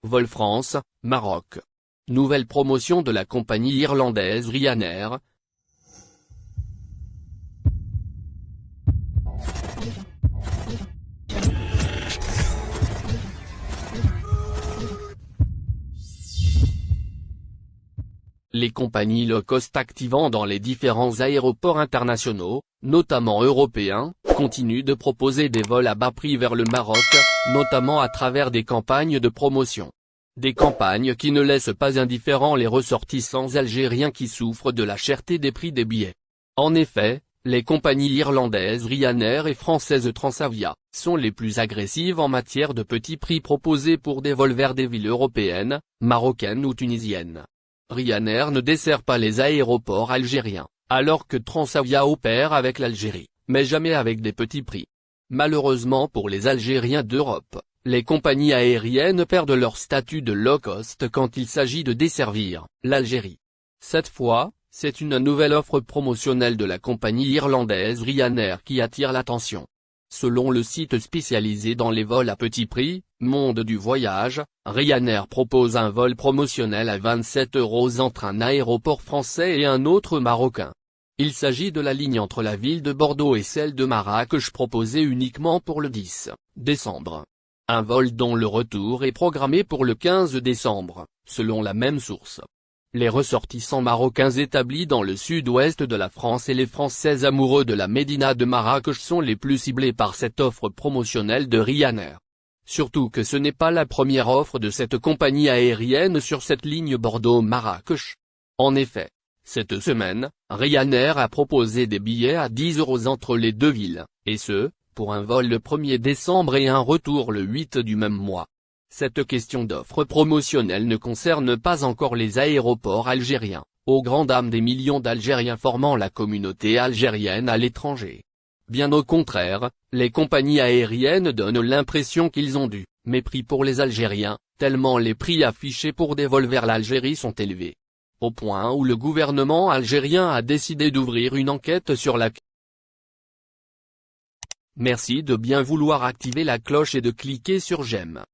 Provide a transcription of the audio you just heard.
Vol France, Maroc. Nouvelle promotion de la compagnie irlandaise Ryanair. Les compagnies low-cost activant dans les différents aéroports internationaux, notamment européens, continuent de proposer des vols à bas prix vers le Maroc, notamment à travers des campagnes de promotion. Des campagnes qui ne laissent pas indifférents les ressortissants algériens qui souffrent de la cherté des prix des billets. En effet, les compagnies irlandaises Ryanair et françaises Transavia sont les plus agressives en matière de petits prix proposés pour des vols vers des villes européennes, marocaines ou tunisiennes. Ryanair ne dessert pas les aéroports algériens, alors que Transavia opère avec l'Algérie, mais jamais avec des petits prix. Malheureusement pour les Algériens d'Europe, les compagnies aériennes perdent leur statut de low-cost quand il s'agit de desservir l'Algérie. Cette fois, c'est une nouvelle offre promotionnelle de la compagnie irlandaise Ryanair qui attire l'attention. Selon le site spécialisé dans les vols à petit prix, Monde du Voyage, Ryanair propose un vol promotionnel à 27 € entre un aéroport français et un autre marocain. Il s'agit de la ligne entre la ville de Bordeaux et celle de Marrakech proposée uniquement pour le 10 décembre. Un vol dont le retour est programmé pour le 15 décembre, selon la même source. Les ressortissants marocains établis dans le sud-ouest de la France et les Français amoureux de la médina de Marrakech sont les plus ciblés par cette offre promotionnelle de Ryanair. Surtout que ce n'est pas la première offre de cette compagnie aérienne sur cette ligne Bordeaux-Marrakech. En effet, cette semaine, Ryanair a proposé des billets à 10 € entre les deux villes, et ce, pour un vol le 1er décembre et un retour le 8 du même mois. Cette question d'offre promotionnelle ne concerne pas encore les aéroports algériens, aux grandes dames des millions d'Algériens formant la communauté algérienne à l'étranger. Bien au contraire, les compagnies aériennes donnent l'impression qu'ils ont du mépris pour les Algériens, tellement les prix affichés pour des vols vers l'Algérie sont élevés. Au point où le gouvernement algérien a décidé d'ouvrir une enquête sur la question. Merci de bien vouloir activer la cloche et de cliquer sur j'aime.